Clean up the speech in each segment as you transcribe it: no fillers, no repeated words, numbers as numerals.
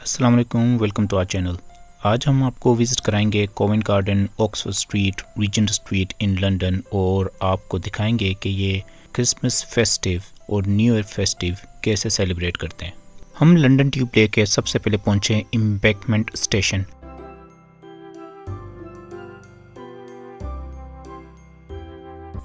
अस्सलाम वालेकुम, welcome to our channel. आज हम आपको विज़िट कराएंगे Covent Garden, Oxford Street, Regent Street in London और आपको दिखाएंगे कि ये क्रिसमस फेस्टिव और न्यू ईयर फेस्टिव कैसे सेलिब्रेट करते हैं। हम लंदन ट्यूब लेके सबसे पहले पहुंचे एम्बैंकमेंट स्टेशन।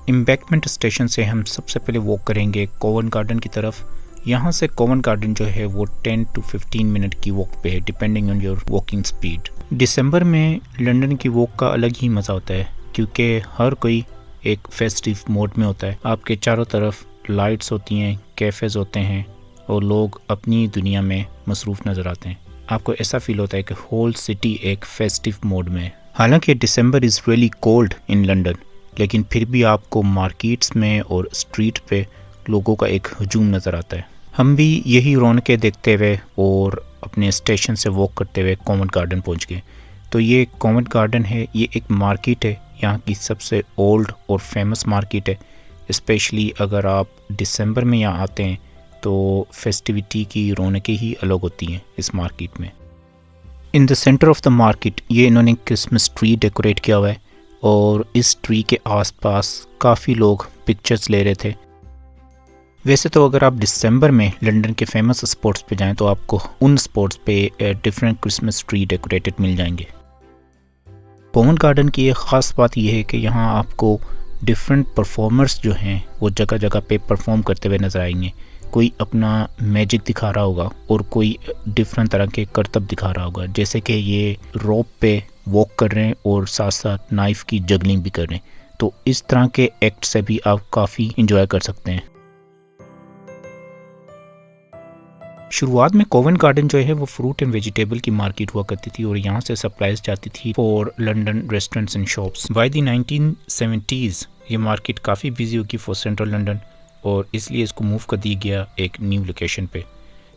एम्बैंकमेंट स्टेशन से हम सबसे पहले वॉक करेंगे कोवेंट गार्डन की तरफ। यहाँ से कोवेंट गार्डन जो है वो 10 to 15 मिनट की वॉक पे है, depending on your walking speed. दिसंबर में लंदन की वॉक का अलग ही मज़ा होता है क्योंकि हर कोई एक फेस्टिव मोड में होता है। आपके चारों तरफ लाइट्स होती हैं, कैफ़ेज़ होते हैं और लोग अपनी दुनिया में मसरूफ़ नज़र आते हैं। आपको ऐसा फील होता है कि होल सिटी एक फेस्टिव मोड में है। हालांकि December is really cold in London, लेकिन फिर भी आपको मार्केट्स में और स्ट्रीट पे लोगों का एक हजूम नज़र आता है। हम भी यही रौनकें देखते हुए और अपने स्टेशन से वॉक करते हुए कोवेंट गार्डन पहुंच गए। तो ये कोवेंट गार्डन है, ये एक मार्केट है, यहाँ की सबसे ओल्ड और फेमस मार्केट है। स्पेशली अगर आप दिसंबर में यहाँ आते हैं तो फेस्टिविटी की रौनकें ही अलग होती हैं इस मार्केट में। In the centre of the market ये इन्होंने क्रिसमस ट्री डेकोरेट किया हुआ है और इस ट्री के आसपास काफ़ी लोग पिक्चर्स ले रहे थे। वैसे तो अगर आप दिसंबर में लंदन के फेमस स्पॉट्स पे जाएं तो आपको उन स्पॉट्स पे डिफरेंट क्रिसमस ट्री डेकोरेटेड मिल जाएंगे। कोवेंट गार्डन की एक ख़ास बात यह है कि यहाँ आपको डिफरेंट परफॉर्मर्स जो हैं वो जगह जगह पे परफॉर्म करते हुए नजर आएंगे। कोई अपना मैजिक दिखा रहा होगा और कोई डिफरेंट तरह के करतब दिखा रहा होगा, जैसे कि ये रोप पे वॉक कर रहे हैं और साथ साथ नाइफ़ की जगलिंग भी कर रहे हैं। तो इस तरह के एक्ट से भी आप काफ़ी इंजॉय कर सकते हैं। शुरुआत में कोवेंट गार्डन जो है वो फ्रूट एंड वेजिटेबल की मार्केट हुआ करती थी और यहाँ से सप्लाईज जाती थी for London restaurants and shops. By the 1970s ये मार्केट काफ़ी बिजी होगी फॉर सेंट्रल लंदन और इसलिए इसको मूव कर दिया गया एक न्यू लोकेशन पे।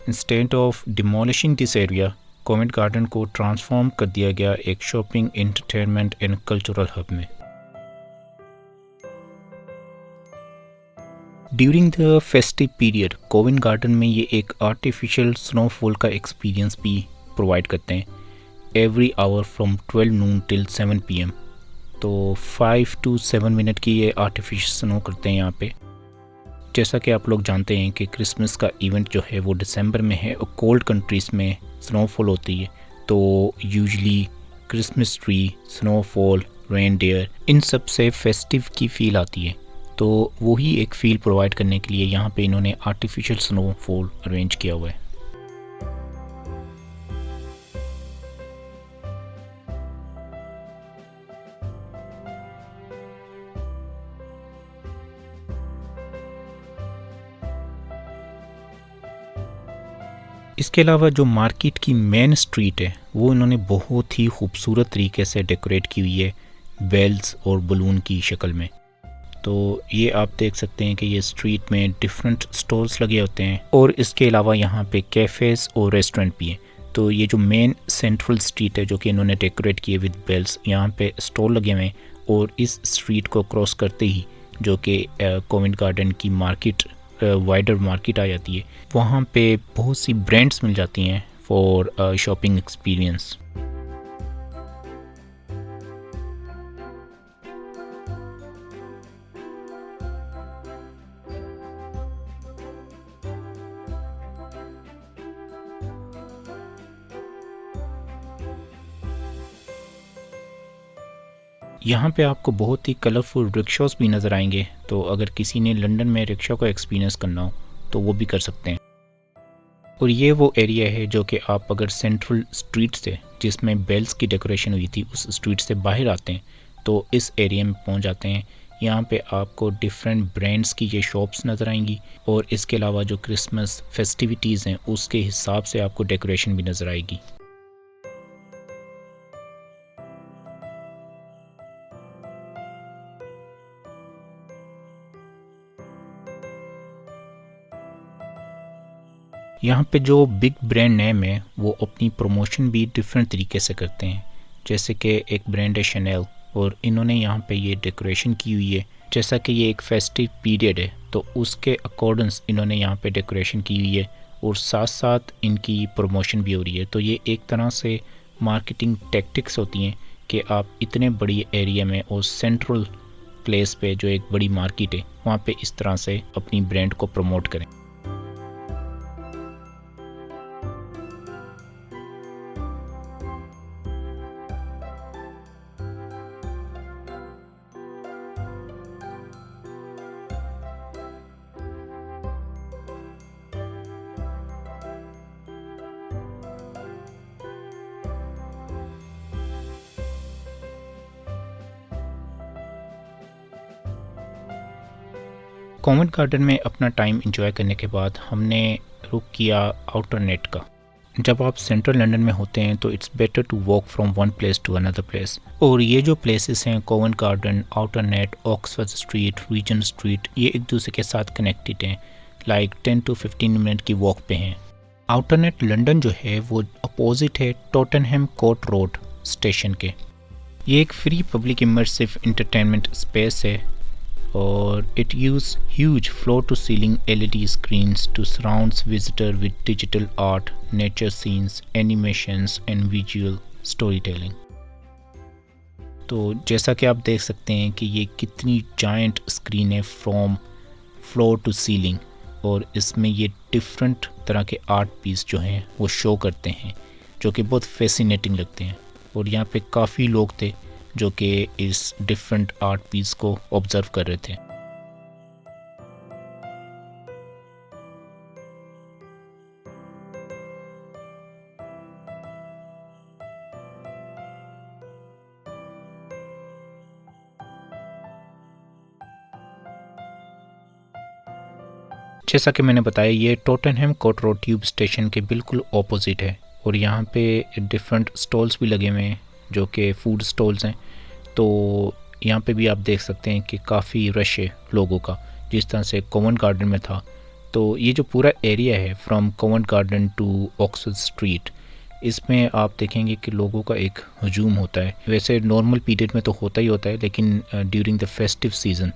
Instead of demolishing this area, Covent Garden को ट्रांसफॉर्म कर दिया गया एक shopping, entertainment and cultural hub में। During the festive period Covent Garden में ये एक आर्टिफिशियल स्नोफॉल का एक्सपीरियंस भी प्रोवाइड करते हैं every hour from 12 noon till 7 PM। तो 5 to 7 मिनट की ये आर्टिफिशियल स्नो करते हैं यहाँ पे। जैसा कि आप लोग जानते हैं कि क्रिसमस का इवेंट जो है वो दिसंबर में है और कोल्ड कंट्रीज़ में स्नोफॉल होती है, तो usually Christmas tree, snowfall, reindeer, इन सब से फेस्टिव की फील आती है। तो वही एक फ़ील प्रोवाइड करने के लिए यहाँ पे इन्होंने आर्टिफिशियल स्नोफॉल अरेंज किया हुआ है। इसके अलावा जो मार्केट की मेन स्ट्रीट है वो इन्होंने बहुत ही खूबसूरत तरीके से डेकोरेट की हुई है बेल्स और बलून की शक्ल में। तो ये आप देख सकते हैं कि ये स्ट्रीट में डिफरेंट स्टॉल्स लगे होते हैं और इसके अलावा यहाँ पे कैफ़ेज़ और रेस्टोरेंट भी हैं। तो ये जो मेन सेंट्रल स्ट्रीट है जो कि इन्होंने डेकोरेट की है विद बेल्स, यहाँ पे स्टॉल लगे हुए हैं और इस स्ट्रीट को क्रॉस करते ही जो कि कोवेंट गार्डन की मार्केट, वाइडर मार्केट आ जाती है, वहाँ पे बहुत सी ब्रांड्स मिल जाती हैं फॉर शॉपिंग एक्सपीरियंस। यहाँ पे आपको बहुत ही कलरफुल रिक्शास भी नज़र आएंगे, तो अगर किसी ने लंदन में रिक्शा को एक्सपीरियंस करना हो तो वो भी कर सकते हैं। और ये वो एरिया है जो कि आप अगर सेंट्रल स्ट्रीट से, जिसमें बेल्स की डेकोरेशन हुई थी, उस स्ट्रीट से बाहर आते हैं तो इस एरिया में पहुँच जाते हैं। यहाँ पे आपको डिफरेंट ब्रांड्स की ये शॉप्स नज़र आएंगी और इसके अलावा जो क्रिसमस फेस्टिविटीज़ हैं उसके हिसाब से आपको डेकोरेशन भी नज़र आएगी। यहाँ पे जो बिग ब्रांड नेम है वो अपनी प्रमोशन भी डिफरेंट तरीके से करते हैं। जैसे कि एक ब्रांड है शनेल और इन्होंने यहाँ पे ये डेकोरेशन की हुई है। जैसा कि ये एक फेस्टिव पीरियड है तो उसके अकॉर्डेंस इन्होंने यहाँ पे डेकोरेशन की हुई है और साथ साथ इनकी प्रमोशन भी हो रही है। तो ये एक तरह से मार्केटिंग टैक्टिक्स होती हैं कि आप इतने बड़ी एरिया में और सेंट्रल प्लेस पे जो एक बड़ी मार्केट है वहाँ पे इस तरह से अपनी ब्रांड को प्रमोट करें। कॉवेंट गार्डन में अपना टाइम एंजॉय करने के बाद हमने रुक किया आउटर नेट का। जब आप सेंट्रल लंदन में होते हैं तो it's better to walk from one place to another place. और ये जो प्लेसेस हैं Covent Garden, Outernet, Oxford Street, Regent Street, ये एक दूसरे के साथ कनेक्टेड हैं, लाइक 10 to 15 मिनट की वॉक पे हैं। आउटर नेट लंदन जो है वो अपोजिट है टॉटनहैम कोर्ट रोड स्टेशन के। ये एक free public immersive entertainment space है और it use huge floor to ceiling LED screens to surround visitor with digital art, nature scenes, animations and visual storytelling। तो जैसा कि आप देख सकते हैं कि ये कितनी जायंट स्क्रीन है फ्रॉम फ्लोर टू सीलिंग, और इसमें ये डिफरेंट तरह के आर्ट पीस जो हैं वो शो करते हैं जो कि बहुत फैसिनेटिंग लगते हैं। और यहाँ पे काफ़ी लोग थे जो कि इस डिफरेंट आर्ट पीस को ऑब्ज़र्व कर रहे थे। जैसा कि मैंने बताया ये Tottenham court road tube station के बिल्कुल ऑपोजिट है और यहाँ पे डिफरेंट स्टॉल्स भी लगे हुए हैं जो कि फूड स्टॉल्स हैं। तो यहाँ पे भी आप देख सकते हैं कि काफ़ी रश है लोगों का, जिस तरह से कॉवेंट गार्डन में था। तो ये जो पूरा एरिया है from Covent Garden to Oxford Street, इसमें आप देखेंगे कि लोगों का एक हजूम होता है। वैसे नॉर्मल पीरियड में तो होता ही होता है, लेकिन ड्यूरिंग द फेस्टिव सीज़न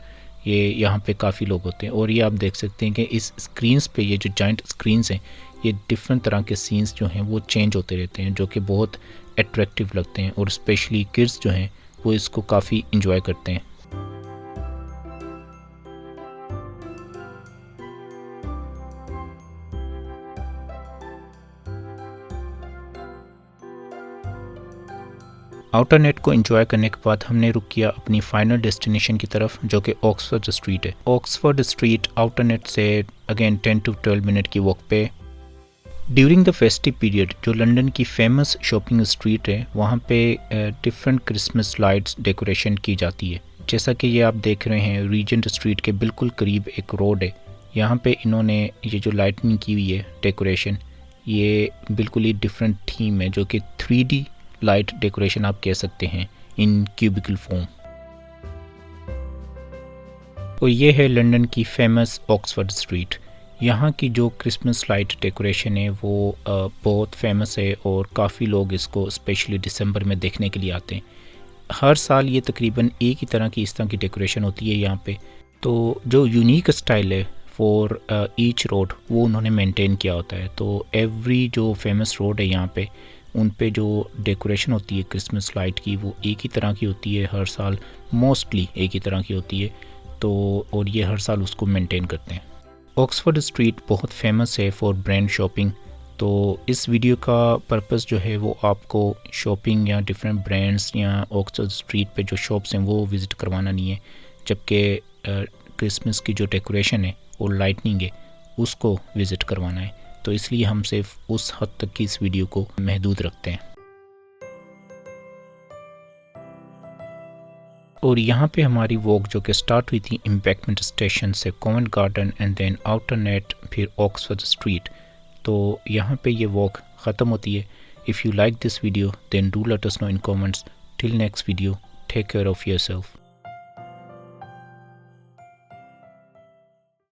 ये यहाँ पे काफ़ी लोग होते हैं। और ये आप देख सकते हैं कि इस स्क्रीन्स पे ये जो जॉइंट स्क्रीन्स हैं ये डिफरेंट तरह के सीन्स जो हैं वो चेंज होते रहते हैं जो कि बहुत अट्रैक्टिव लगते हैं और स्पेशली किड्स जो हैं वो इसको काफ़ी इंजॉय करते हैं। आउटर नेट को एंजॉय करने के बाद हमने रुक किया अपनी फाइनल डेस्टिनेशन की तरफ जो कि ऑक्सफोर्ड स्ट्रीट है। ऑक्सफोर्ड स्ट्रीट आउटर नेट से अगेन 10 to 12 मिनट की वॉक पे। ड्यूरिंग द फेस्टिव पीरियड जो लंदन की फेमस शॉपिंग स्ट्रीट है वहाँ पे डिफरेंट क्रिसमस लाइट्स डेकोरेशन की जाती है। जैसा कि ये आप देख रहे हैं रीजेंट स्ट्रीट के बिल्कुल करीब एक रोड है, यहाँ पे इन्होंने ये जो लाइटनिंग की हुई है डेकोरेशन, ये बिल्कुल ही डिफरेंट थीम है जो कि 3D लाइट डेकोरेशन आप कह सकते हैं इन क्यूबिकल फॉर्म। और ये है लंदन की फेमस ऑक्सफोर्ड स्ट्रीट। यहाँ की जो क्रिसमस लाइट डेकोरेशन है वो बहुत फेमस है और काफ़ी लोग इसको स्पेशली दिसंबर में देखने के लिए आते हैं। हर साल ये तकरीबन एक ही तरह की इस तरह की डेकोरेशन होती है यहाँ पे। तो जो यूनिक स्टाइल है फॉर ईच रोड वो उन्होंने मेंटेन किया होता है। तो एवरी जो फेमस रोड है यहाँ पे उन पे जो डेकोरेशन होती है क्रिसमस लाइट की वो एक ही तरह की होती है हर साल, मोस्टली एक ही तरह की होती है। तो और ये हर साल उसको मेंटेन करते हैं। ऑक्सफोर्ड स्ट्रीट बहुत फेमस है फॉर ब्रांड शॉपिंग। तो इस वीडियो का पर्पस जो है वो आपको शॉपिंग या डिफरेंट ब्रांड्स या ऑक्सफोर्ड स्ट्रीट पे जो शॉप्स हैं वो विज़िट करवाना नहीं है, जबकि क्रिसमस की जो डेकोरेशन है और लाइटनिंग है उसको विज़िट करवाना है। तो इसलिए हम सिर्फ उस हद तक की इस वीडियो को महदूद रखते हैं। और यहाँ पे हमारी वॉक जो कि स्टार्ट हुई थी एम्बैंकमेंट स्टेशन से Covent Garden and then Outernet फिर ऑक्सफोर्ड स्ट्रीट, तो यहाँ पे ये वॉक ख़त्म होती है। If you like this video then do let us know in comments. Till next video, take care of yourself.